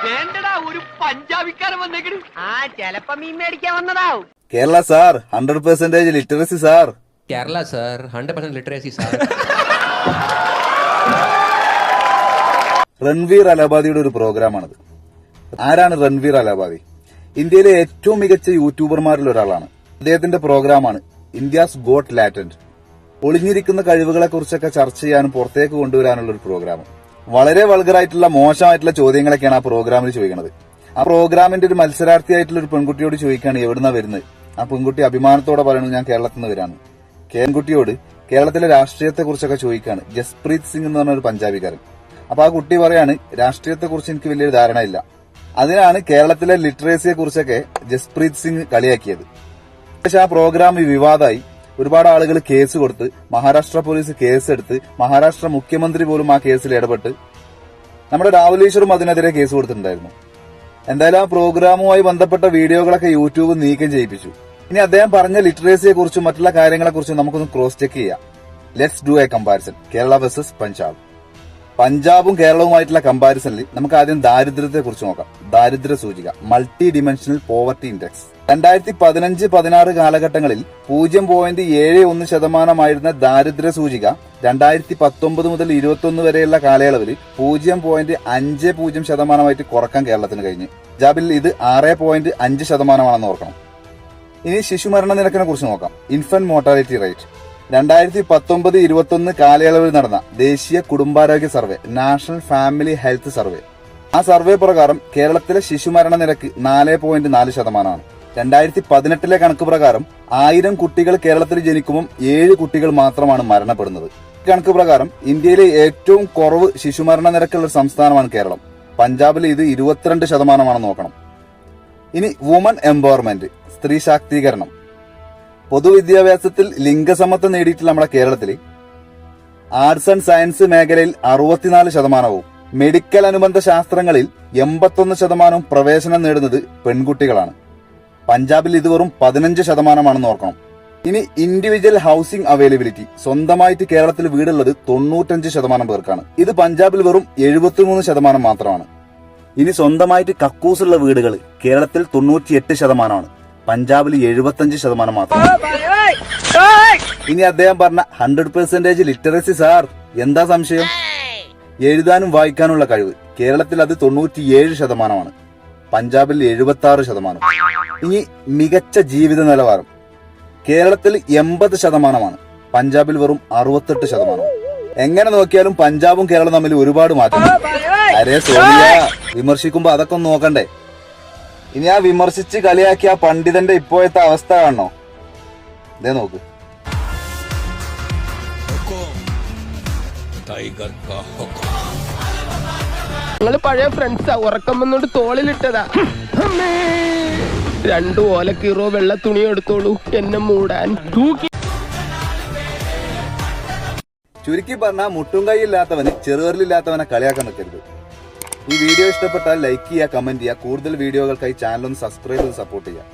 വേണ്ടടാ ഒരു പഞ്ചാബിക്കാരൻ വന്നേക്കണ്. ആ ചെലപ്പോ മീൻ മേടിക്കാൻ വന്നതാവും. Kerala sir 100% literacy sir. Kerala sir 100% literacy sir. Ranveer അലഹാബാദിയുടെ ഒരു പ്രോഗ്രാമാണിത്. ആരാണ് റൺവീർ അലഹാബാദി? ഇന്ത്യയിലെ ഏറ്റവും മികച്ച യൂട്യൂബർമാരിൽ ഒരാളാണ്. അദ്ദേഹത്തിന്റെ പ്രോഗ്രാമാണ് ഇന്ത്യാസ് ഗോട്ട് ലാറ്റന്റ്. ഒളിഞ്ഞിരിക്കുന്ന കഴിവുകളെ കുറിച്ചൊക്കെ ചർച്ച ചെയ്യാനും പുറത്തേക്ക് കൊണ്ടുവരാനുള്ള ഒരു പ്രോഗ്രാം. വളരെ വൾഗറായിട്ടുള്ള മോശമായിട്ടുള്ള ചോദ്യങ്ങളൊക്കെയാണ് ആ പ്രോഗ്രാമിൽ ചോദിക്കുന്നത്. ആ പ്രോഗ്രാമിന്റെ ഒരു മത്സരാർത്ഥിയായിട്ടുള്ള ഒരു പെൺകുട്ടിയോട് ചോദിക്കുകയാണ് എവിടുന്നാ വരുന്നത്. ആ പെൺകുട്ടി അഭിമാനത്തോടെ പറയുന്നു ഞാൻ കേരളത്തിൽ നിന്ന് വരാണ്. പെൺകുട്ടിയോട് കേരളത്തിലെ രാഷ്ട്രീയത്തെ കുറിച്ചൊക്കെ ചോദിക്കുകയാണ്. ജസ്പ്രീത് സിംഗ് എന്ന് പറഞ്ഞ ഒരു പഞ്ചാബിക്കാരൻ. അപ്പൊ ആ കുട്ടി പറയാണ് രാഷ്ട്രീയത്തെ കുറിച്ച് എനിക്ക് വലിയൊരു ധാരണയില്ല. അതിനാണ് കേരളത്തിലെ ലിറ്ററസിയെ കുറിച്ചൊക്കെ ജസ്പ്രീത് സിംഗ് കളിയാക്കിയത്. പക്ഷെ ആ പ്രോഗ്രാം വിവാദമായി. ഒരുപാട് ആളുകൾ കേസ് കൊടുത്ത്, മഹാരാഷ്ട്ര പോലീസ് കേസെടുത്ത്, മഹാരാഷ്ട്ര മുഖ്യമന്ത്രി പോലും ആ കേസിൽ ഇടപെട്ട്, നമ്മുടെ രാഹുൽ ഈശ്വറും അതിനെതിരെ കേസ് കൊടുത്തിട്ടുണ്ടായിരുന്നു. എന്തായാലും ആ പ്രോഗ്രാമുമായി ബന്ധപ്പെട്ട വീഡിയോകളൊക്കെ യൂട്യൂബ് നീക്കം ചെയ്യിപ്പിച്ചു. ഇനി അദ്ദേഹം പറഞ്ഞ ലിറ്ററസിയെ കുറിച്ചും മറ്റുള്ള കാര്യങ്ങളെ കുറിച്ചും നമുക്കൊന്ന് ക്രോസ് ചെക്ക് ചെയ്യാം. Let's do a comparison. Kerala versus Punjab. പഞ്ചാബും കേരളവുമായിട്ടുള്ള കമ്പാരിസണിൽ നമുക്ക് ആദ്യം ദാരിദ്ര്യത്തെ കുറിച്ച് നോക്കാം. ദാരിദ്ര്യ സൂചിക, മൾട്ടി ഡിമെൻഷണൽ പോവർട്ടി ഇൻഡെക്സ്. 2015-16 കാലഘട്ടങ്ങളിൽ 0.71% ദാരിദ്ര്യ സൂചിക 2019 മുതൽ 21 വരെയുള്ള കാലയളവിൽ 0.50% കുറക്കാൻ കേരളത്തിന് കഴിഞ്ഞു. പഞ്ചാബിൽ ഇത് 6.5% ഓർക്കണം. ഇനി ശിശുമരണ നിരക്കിനെ കുറിച്ച് നോക്കാം. Infant mortality rate. 2019-21 കാലയളവിൽ നടന്ന ദേശീയ കുടുംബാരോഗ്യ survey, national family health survey, ആ സർവേ പ്രകാരം കേരളത്തിലെ ശിശുമരണ നിരക്ക് 4.4%. 2018 കണക്ക് പ്രകാരം 1000 കുട്ടികൾ കേരളത്തിൽ ജനിക്കുമ്പോൾ 7 കുട്ടികൾ മാത്രമാണ് മരണപ്പെടുന്നത്. കണക്ക് പ്രകാരം ഇന്ത്യയിലെ ഏറ്റവും കുറവ് ശിശുമരണ നിരക്കുള്ള സംസ്ഥാനമാണ് കേരളം. പഞ്ചാബിൽ ഇത് 22% നോക്കണം. ഇനി വുമൺ എംപവർമെന്റ്, സ്ത്രീ ശാക്തീകരണം. പൊതുവിദ്യാഭ്യാസത്തിൽ ലിംഗസമത്വം നേടിയിട്ടുള്ള നമ്മുടെ കേരളത്തിൽ ആർട്സ് ആൻഡ് സയൻസ് മേഖലയിൽ 64%, മെഡിക്കൽ അനുബന്ധ ശാസ്ത്രങ്ങളിൽ 81% പ്രവേശനം നേടുന്നത് പെൺകുട്ടികളാണ്. പഞ്ചാബിൽ ഇത് വെറും 15% ഓർക്കണം. ഇനി ഇൻഡിവിജ്വൽ ഹൌസിംഗ് അവൈലബിലിറ്റി, സ്വന്തമായിട്ട് കേരളത്തിൽ വീടുള്ളത് 95% പേർക്കാണ്. ഇത് പഞ്ചാബിൽ വെറും 73% മാത്രമാണ്. ഇനി സ്വന്തമായിട്ട് കക്കൂസുള്ള വീടുകൾ കേരളത്തിൽ 98%, പഞ്ചാബിൽ 75% മാത്രം. ഇനി അദ്ദേഹം പറഞ്ഞ 100% ലിറ്ററസി സാർ, എന്താ സംശയം? എഴുതാനും വായിക്കാനുള്ള കഴിവ് കേരളത്തിൽ അത് 97%, പഞ്ചാബിൽ 76%. ഇനി മികച്ച ജീവിത നിലവാരം കേരളത്തിൽ 80%, പഞ്ചാബിൽ വെറും 68%. എങ്ങനെ നോക്കിയാലും പഞ്ചാബും കേരളം തമ്മിൽ ഒരുപാട് മാറ്റം. അരേ സോണിയ, വിമർശിക്കുമ്പോ അതൊക്കെ ഒന്ന് നോക്കണ്ടേ? ഇനി ആ വിമർശിച്ച് കളിയാക്കിയ ആ പണ്ഡിതന്റെ ഇപ്പോഴത്തെ അവസ്ഥ കാണണോ? ഇതേ നോക്ക്. ഞങ്ങള് പഴയ ഫ്രണ്ട്സാ. ഉറക്കം വന്നോണ്ട് തോളിലിട്ടതാ. 2 ഓലക്കീറോ വെള്ള തുണി എടുത്തോളൂ എന്നെ മൂടാൻ. ചുരുക്കി പറഞ്ഞാൽ മുട്ടും കൈയില്ലാത്തവന് ചെറുകറിലില്ലാത്തവനെ കളിയാക്കാൻ നിൽക്കരുത്. ഈ വീഡിയോ ഇഷ്ടപ്പെട്ടാൽ ലൈക്ക് ചെയ്യുക, കമന്റ് ചെയ്യുക. കൂടുതൽ വീഡിയോകൾക്കായി ചാനൽ ഒന്ന് സബ്സ്ക്രൈബ് ചെയ്ത് സപ്പോർട്ട് ചെയ്യുക.